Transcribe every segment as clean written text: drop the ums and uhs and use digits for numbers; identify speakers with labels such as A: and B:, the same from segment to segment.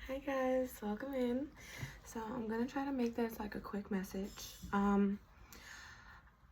A: Hi guys, welcome in. So I'm gonna try to make this like a quick message.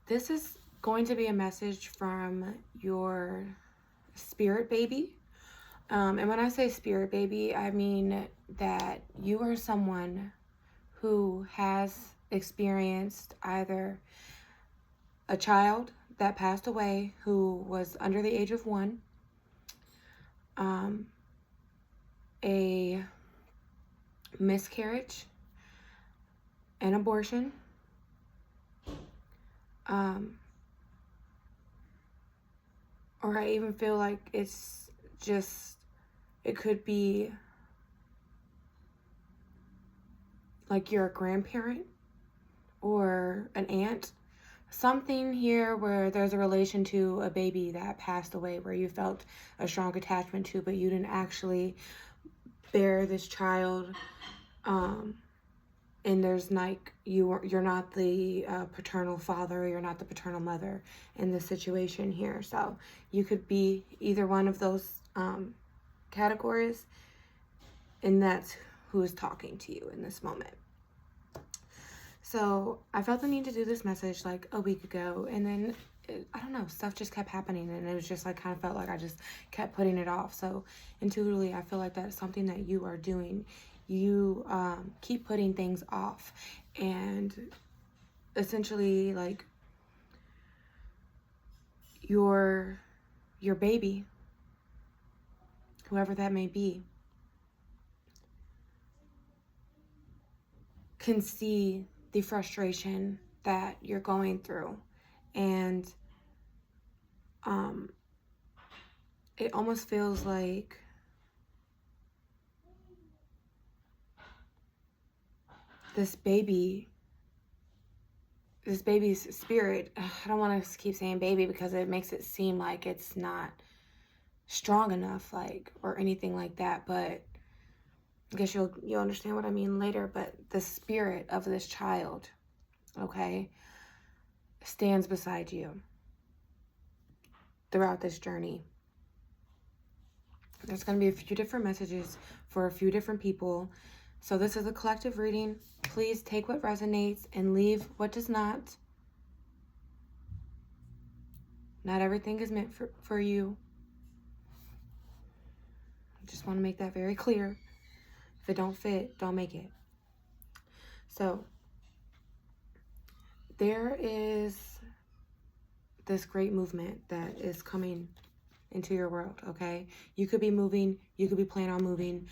A: This is going to be a message from your spirit baby. And when I say spirit baby, I mean that you are someone who has experienced either a child that passed away who was under the age of 1, a miscarriage, an abortion, or I even feel like it could be like you're a grandparent or an aunt. Something here where there's a relation to a baby that passed away where you felt a strong attachment to, but you didn't actually bear this child. And there's like, you're not the paternal father, you're not the paternal mother in this situation here. So you could be either one of those categories, and that's who is talking to you in this moment. So I felt the need to do this message like a week ago, and then I don't know, stuff just kept happening, and it was just like kind of felt like I just kept putting it off. So intuitively, I feel like that's something that you are doing. You keep putting things off, and essentially like your baby, whoever that may be, can see the frustration that you're going through, and it almost feels like this baby's spirit, I don't want to keep saying baby because it makes it seem like it's not strong enough, like, or anything like that, but I guess you'll understand what I mean later. But the spirit of this child, okay, stands beside you throughout this journey. There's going to be a few different messages for a few different people. So this is a collective reading. Please take what resonates and leave what does not. Not everything is meant for you. I just want to make that very clear. If it don't fit, don't make it. So there is this great movement that is coming into your world, okay? You could be moving, you could be planning on moving.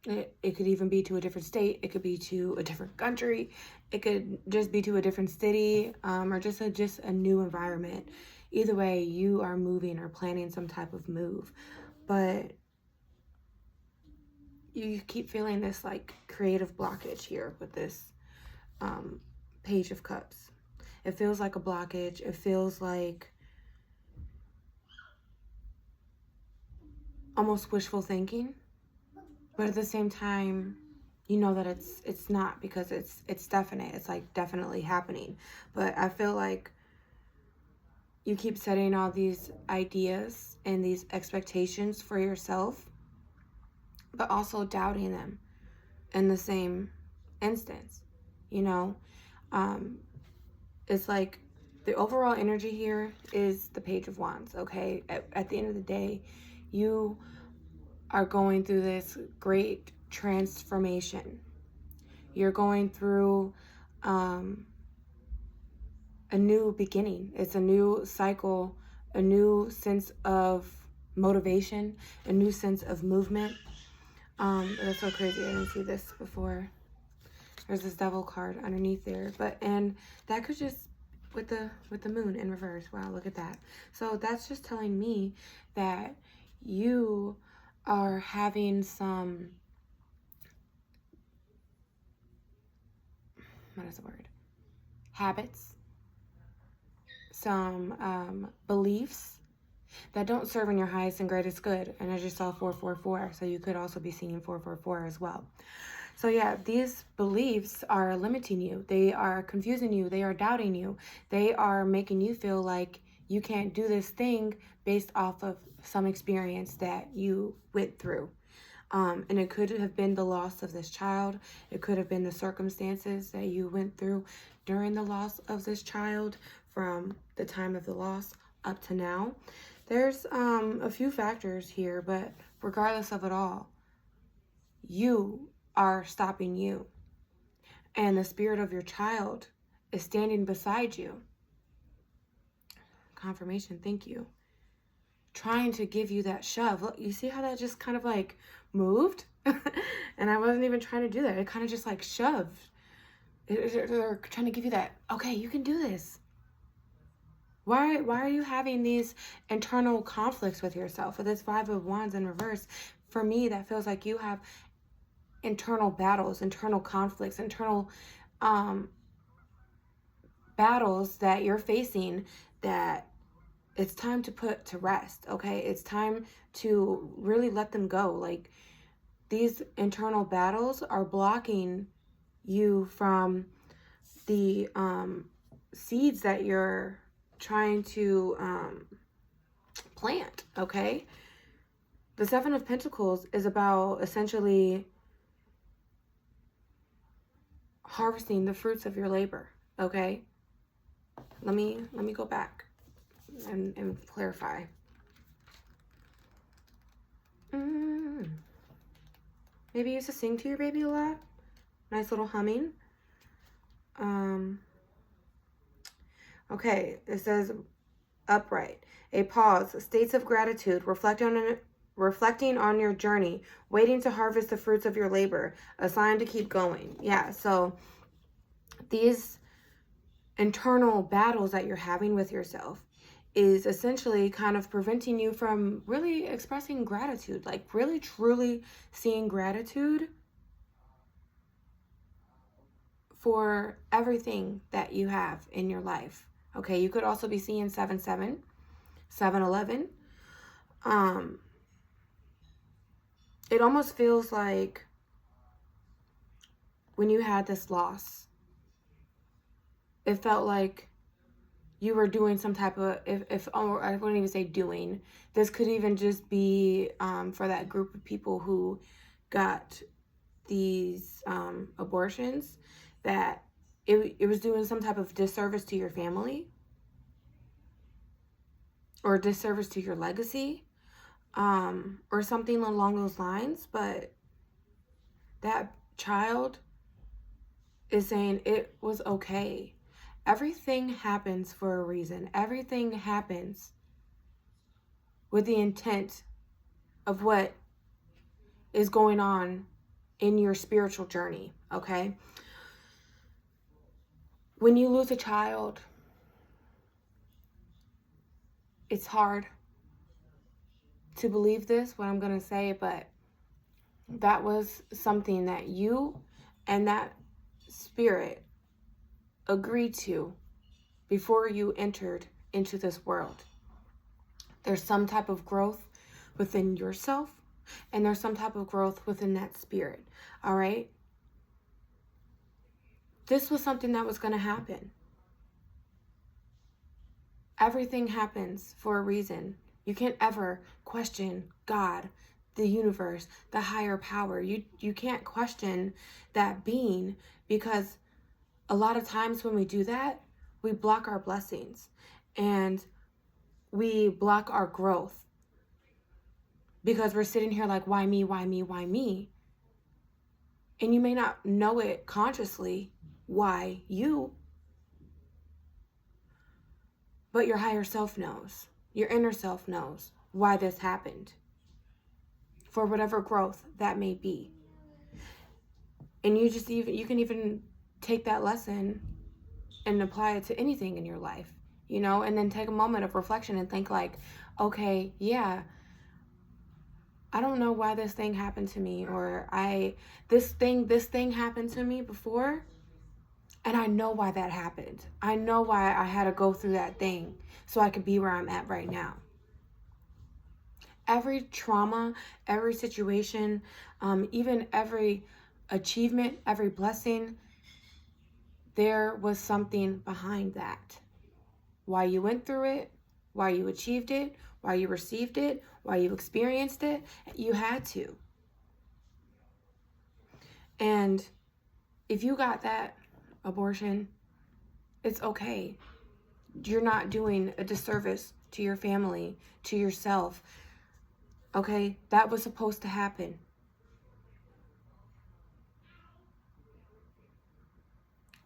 A: It could even be to a different state, it could be to a different country, it could just be to a different city, or just a new environment. Either way, you are moving or planning some type of move, but you keep feeling this like creative blockage here with this Page of Cups. It feels like a blockage. It feels like almost wishful thinking, but at the same time, you know that it's not, because it's definite. It's like definitely happening. But I feel like you keep setting all these ideas and these expectations for yourself, but also doubting them in the same instance, you know? It's like the overall energy here is the Page of Wands, okay? At the end of the day, you are going through this great transformation. You're going through a new beginning. It's a new cycle, a new sense of motivation, a new sense of movement. That's so crazy. I didn't see this before. There's this devil card underneath there, and that could just with the moon in reverse. Wow, look at that. So that's just telling me that you are having some, what is the word? Habits, some beliefs that don't serve in your highest and greatest good. And I just saw 444, so you could also be seeing 444 as well. So yeah, these beliefs are limiting you. They are confusing you. They are doubting you. They are making you feel like you can't do this thing based off of some experience that you went through. And it could have been the loss of this child. It could have been the circumstances that you went through during the loss of this child, from the time of the loss up to now. There's a few factors here, but regardless of it all, you are stopping you. And the spirit of your child is standing beside you. Confirmation, thank you. Trying to give you that shove. Look, you see how that just kind of like moved? And I wasn't even trying to do that. It kind of just like shoved. They're trying to give you that, okay, you can do this. Why are you having these internal conflicts with yourself? With this Five of Wands in reverse, for me, that feels like you have internal battles, internal conflicts, internal battles that you're facing that it's time to put to rest, okay? It's time to really let them go. Like, these internal battles are blocking you from the seeds that you're trying to plant, okay? The Seven of Pentacles is about essentially harvesting the fruits of your labor, okay? Let me go back and clarify. Maybe you used to sing to your baby a lot. Nice little humming. Okay, it says upright. A pause, states of gratitude, reflecting on your journey, waiting to harvest the fruits of your labor, a sign to keep going. Yeah, so these internal battles that you're having with yourself is essentially kind of preventing you from really expressing gratitude, like really truly seeing gratitude for everything that you have in your life. Okay, you could also be seeing 7-7, 7-11. It almost feels like when you had this loss, it felt like you were doing some type of, or I wouldn't even say doing, this could even just be for that group of people who got these abortions, that it was doing some type of disservice to your family or disservice to your legacy, or something along those lines. But that child is saying it was okay. Everything happens for a reason. Everything happens with the intent of what is going on in your spiritual journey, okay? When you lose a child, it's hard to believe this, what I'm going to say, but that was something that you and that spirit agreed to before you entered into this world. There's some type of growth within yourself, and there's some type of growth within that spirit, all right? This was something that was going to happen. Everything happens for a reason. You can't ever question God, the universe, the higher power. You can't question that being, because a lot of times when we do that, we block our blessings and we block our growth, because we're sitting here like, why me, why me, why me? And you may not know it consciously, why you, but your higher self knows. Your inner self knows why this happened, for whatever growth that may be. And you can even take that lesson and apply it to anything in your life, you know, and then take a moment of reflection and think like, okay, yeah, I don't know why this thing happened to me, or this thing happened to me before, and I know why that happened. I know why I had to go through that thing so I could be where I'm at right now. Every trauma, every situation, even every achievement, every blessing, there was something behind that. Why you went through it, why you achieved it, while you received it, while you experienced it. You had to. And if you got that abortion, it's okay. You're not doing a disservice to your family, to yourself. Okay? That was supposed to happen.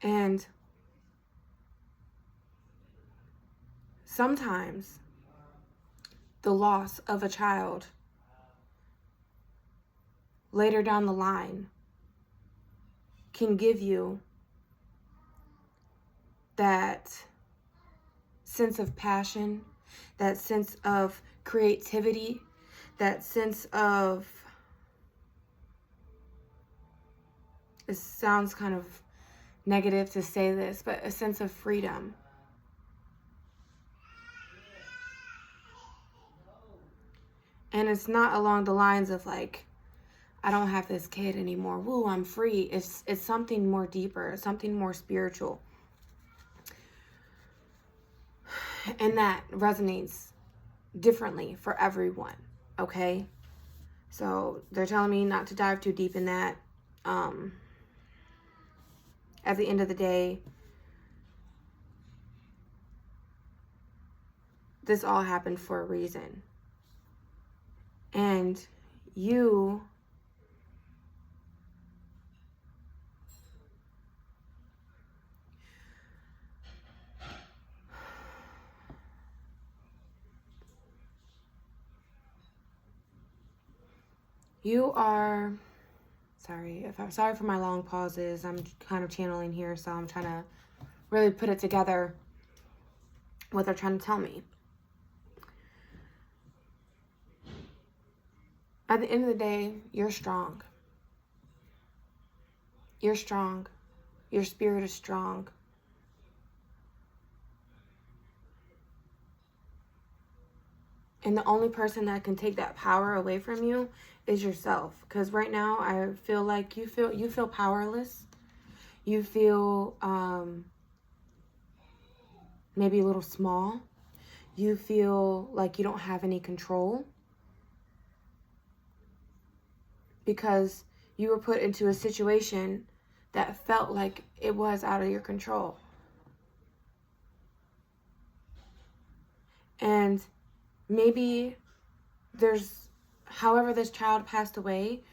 A: And sometimes the loss of a child later down the line can give you that sense of passion, that sense of creativity, that sense of, it sounds kind of negative to say this, but a sense of freedom. And it's not along the lines of like, I don't have this kid anymore. Woo, I'm free. It's something more deeper, something more spiritual. And that resonates differently for everyone, okay? So they're telling me not to dive too deep in that. At the end of the day, this all happened for a reason. And you are, sorry for my long pauses. I'm kind of channeling here, so I'm trying to really put it together what they're trying to tell me. At the end of the day, you're strong. You're strong. Your spirit is strong. And the only person that can take that power away from you is yourself. Because right now, I feel like you feel powerless. You feel maybe a little small. You feel like you don't have any control. Because you were put into a situation that felt like it was out of your control. And maybe there's, however this child passed away,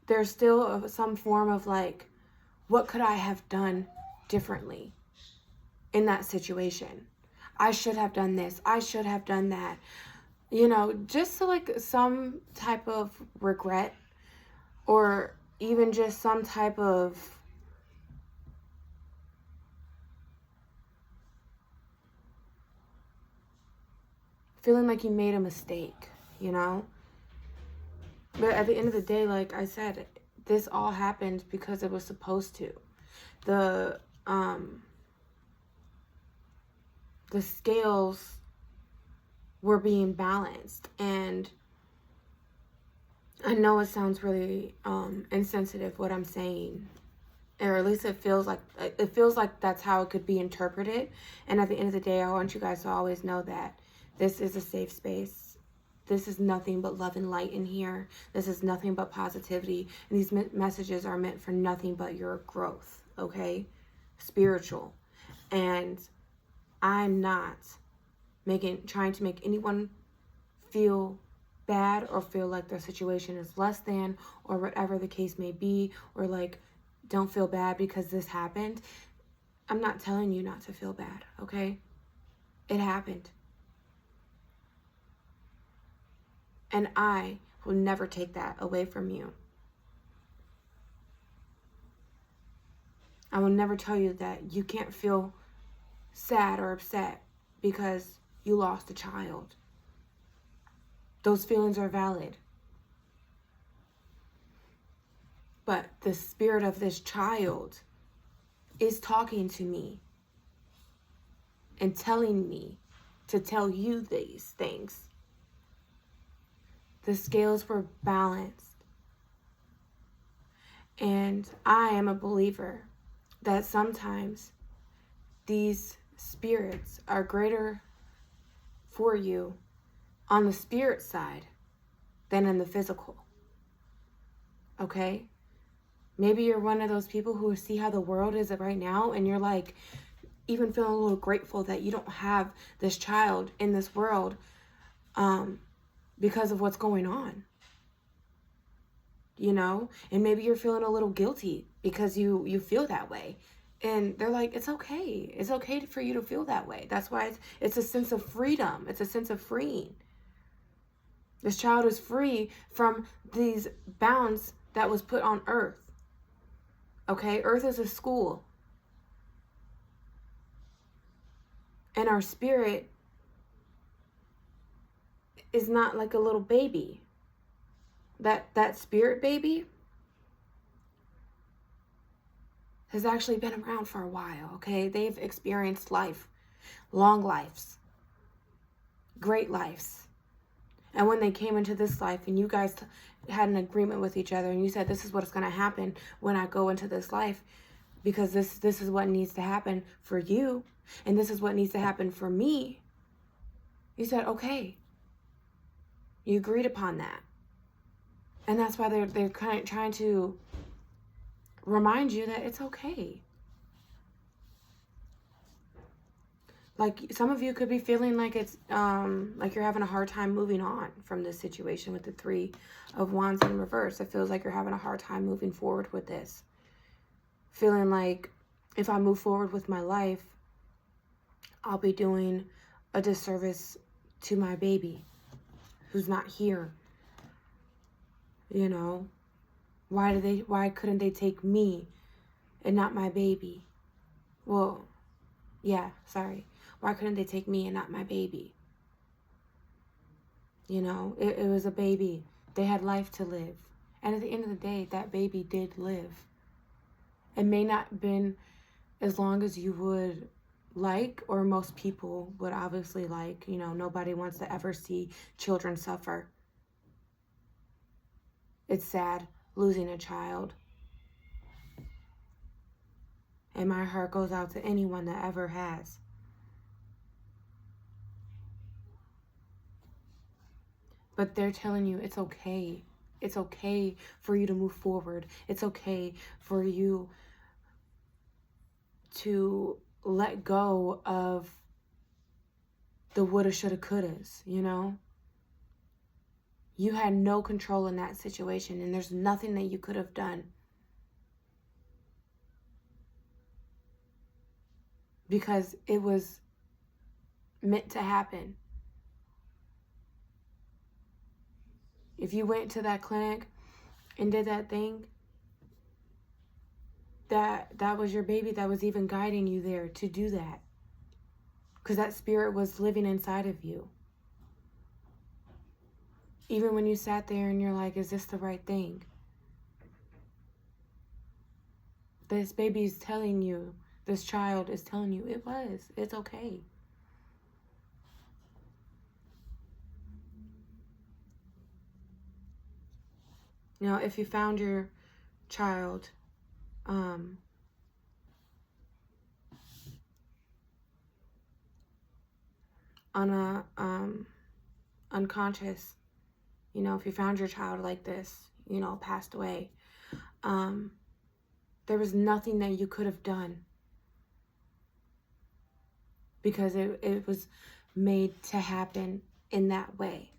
A: there's still some form of like, what could I have done differently in that situation? I should have done this. I should have done that. You know, just so like some type of regret, or even just some type of feeling like you made a mistake, you know? But at the end of the day, like I said, this all happened because it was supposed to. The scales were being balanced. And I know it sounds really insensitive what I'm saying, or at least it feels like that's how it could be interpreted. And at the end of the day, I want you guys to always know that this is a safe space. This is nothing but love and light in here. This is nothing but positivity. And these messages are meant for nothing but your growth, okay? Spiritual. And I'm not trying to make anyone feel bad or feel like their situation is less than, or whatever the case may be, or like, don't feel bad because this happened. I'm not telling you not to feel bad, okay? It happened. And I will never take that away from you. I will never tell you that you can't feel sad or upset because you lost a child. Those feelings are valid. But the spirit of this child is talking to me and telling me to tell you these things. The scales were balanced. And I am a believer that sometimes these spirits are greater for you on the spirit side than in the physical. Okay? Maybe you're one of those people who see how the world is right now, and you're like, even feeling a little grateful that you don't have this child in this world because of what's going on. You know? And maybe you're feeling a little guilty because you feel that way. And they're like, it's okay. It's okay for you to feel that way. That's why it's a sense of freedom. It's a sense of freeing. This child is free from these bounds that was put on earth. Okay? Earth is a school. And our spirit is not like a little baby. That spirit baby has actually been around for a while, okay? They've experienced life, long lives, great lives. And when they came into this life and you guys had an agreement with each other and you said, this is what's going to happen when I go into this life, because this is what needs to happen for you, and this is what needs to happen for me. You said, okay. You agreed upon that. And that's why they're kind of trying to remind you that it's okay. Like, some of you could be feeling like it's like you're having a hard time moving on from this situation with the 3 of Wands in reverse. It feels like you're having a hard time moving forward with this. Feeling like if I move forward with my life, I'll be doing a disservice to my baby who's not here. You know, why couldn't they take me and not my baby? Well, yeah, sorry. Why couldn't they take me and not my baby? You know, it was a baby. They had life to live. And at the end of the day, that baby did live. It may not have been as long as you would like, or most people would obviously like. You know, nobody wants to ever see children suffer. It's sad losing a child. And my heart goes out to anyone that ever has. But they're telling you it's okay. It's okay for you to move forward. It's okay for you to let go of the woulda, shoulda, couldas, you know? You had no control in that situation, and there's nothing that you could have done. Because it was meant to happen. If you went to that clinic and did that thing, that was your baby that was even guiding you there to do that. Because that spirit was living inside of you. Even when you sat there and you're like, is this the right thing? This baby is telling you, this child is telling you, it's okay. You know, if you found your child on a unconscious, you know, if you found your child like this, you know, passed away, there was nothing that you could have done, because it was made to happen in that way.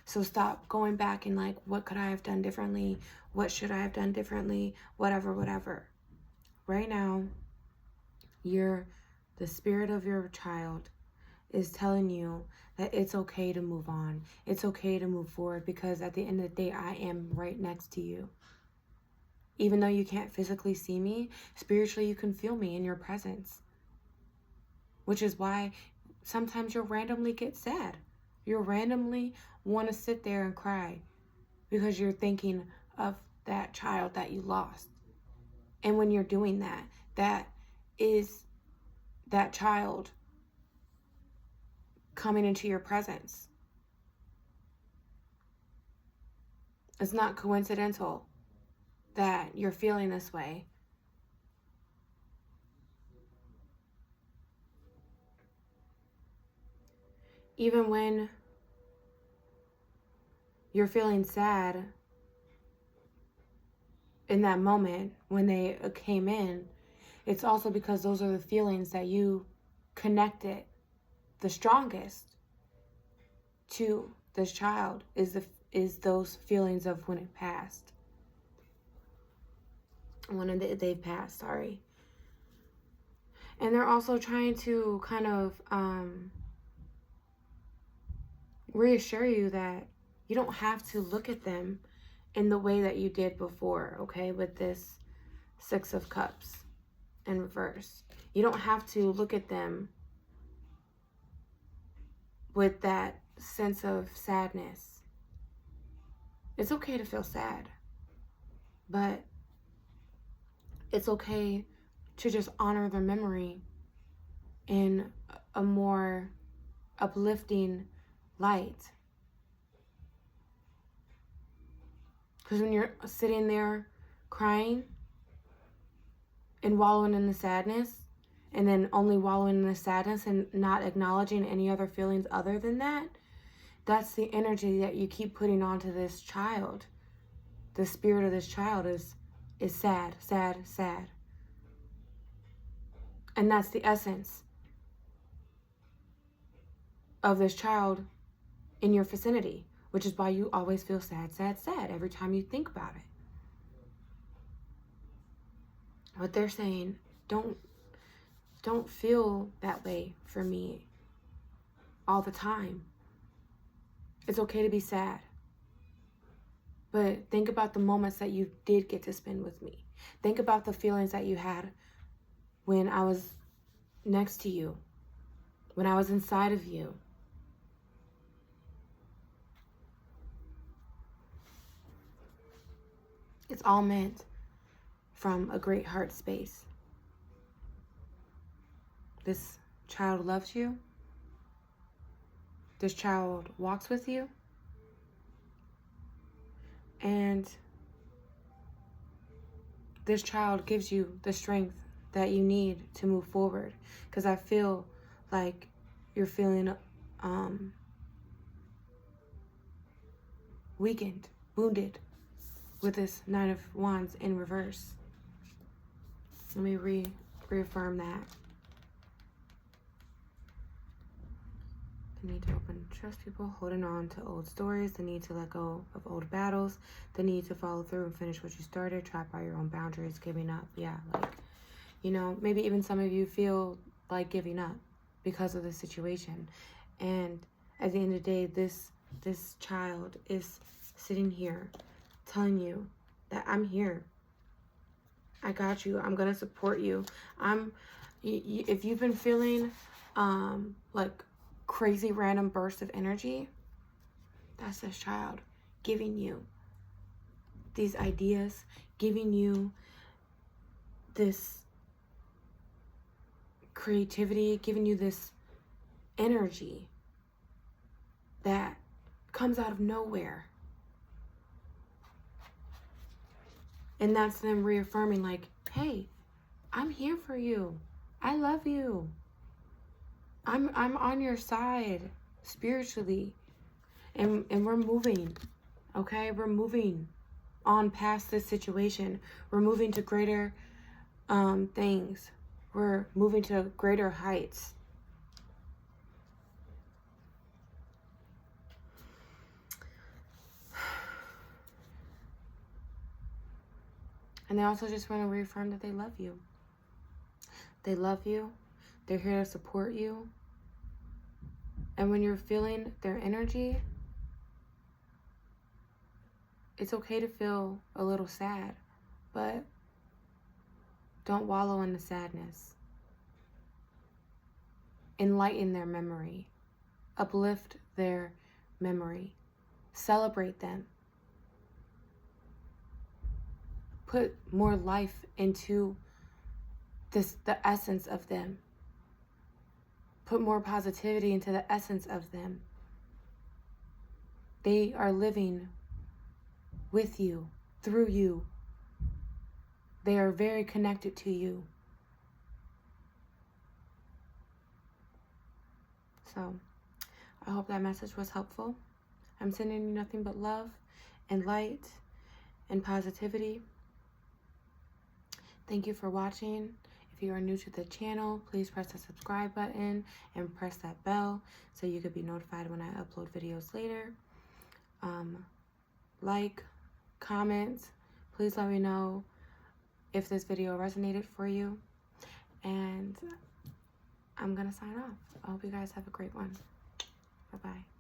A: So stop going back and like, what could I have done differently? What should I have done differently? Whatever. Right now, the spirit of your child is telling you that it's okay to move on. It's okay to move forward, because at the end of the day, I am right next to you. Even though you can't physically see me, spiritually you can feel me in your presence. Which is why sometimes you'll randomly get sad. You'll randomly want to sit there and cry because you're thinking of that child that you lost. And when you're doing that, that is that child coming into your presence. It's not coincidental that you're feeling this way. even when you're feeling sad in that moment when they came in, it's also because those are the feelings that you connected the strongest to this child, is those feelings of when it passed. When they've passed, sorry. And they're also trying to kind of reassure you that you don't have to look at them in the way that you did before, okay, with this Six of Cups in reverse. You don't have to look at them with that sense of sadness. It's okay to feel sad, but it's okay to just honor their memory in a more uplifting light. Because when you're sitting there crying and wallowing in the sadness, and then only wallowing in the sadness and not acknowledging any other feelings other than that, that's the energy that you keep putting onto this child. The spirit of this child is sad, sad, sad. And that's the essence of this child in your vicinity, which is why you always feel sad, sad, sad every time you think about it. What they're saying, don't feel that way for me all the time. It's okay to be sad. But think about the moments that you did get to spend with me. Think about the feelings that you had when I was next to you, when I was inside of you. It's all meant from a great heart space. This child loves you. This child walks with you. And this child gives you the strength that you need to move forward. Because I feel like you're feeling weakened, wounded with this Nine of Wands in reverse. Let me reaffirm that. The need to open trust people, holding on to old stories, the need to let go of old battles, the need to follow through and finish what you started, trapped by your own boundaries, giving up. Yeah, like, you know, maybe even some of you feel like giving up because of the situation. And at the end of the day, this child is sitting here telling you that I'm here. I got you. I'm going to support you. If you've been feeling like crazy random bursts of energy, that's this child giving you these ideas, giving you this creativity, giving you this energy that comes out of nowhere. And that's them reaffirming, like, hey, I'm here for you. I love you. I'm on your side spiritually. And we're moving, okay? We're moving on past this situation. We're moving to greater things. We're moving to greater heights. And they also just want to reaffirm that they love you. They love you. They're here to support you. And when you're feeling their energy, it's okay to feel a little sad, but don't wallow in the sadness. Enlighten their memory. Uplift their memory. Celebrate them. Put more life into the essence of them. Put more positivity into the essence of them. They are living with you, through you. They are very connected to you. So, I hope that message was helpful. I'm sending you nothing but love and light and positivity. Thank you for watching. If you are new to the channel, please press the subscribe button and press that bell so you could be notified when I upload videos later. Like, comment, please let me know if this video resonated for you. And I'm gonna sign off. I hope you guys have a great one. Bye-bye.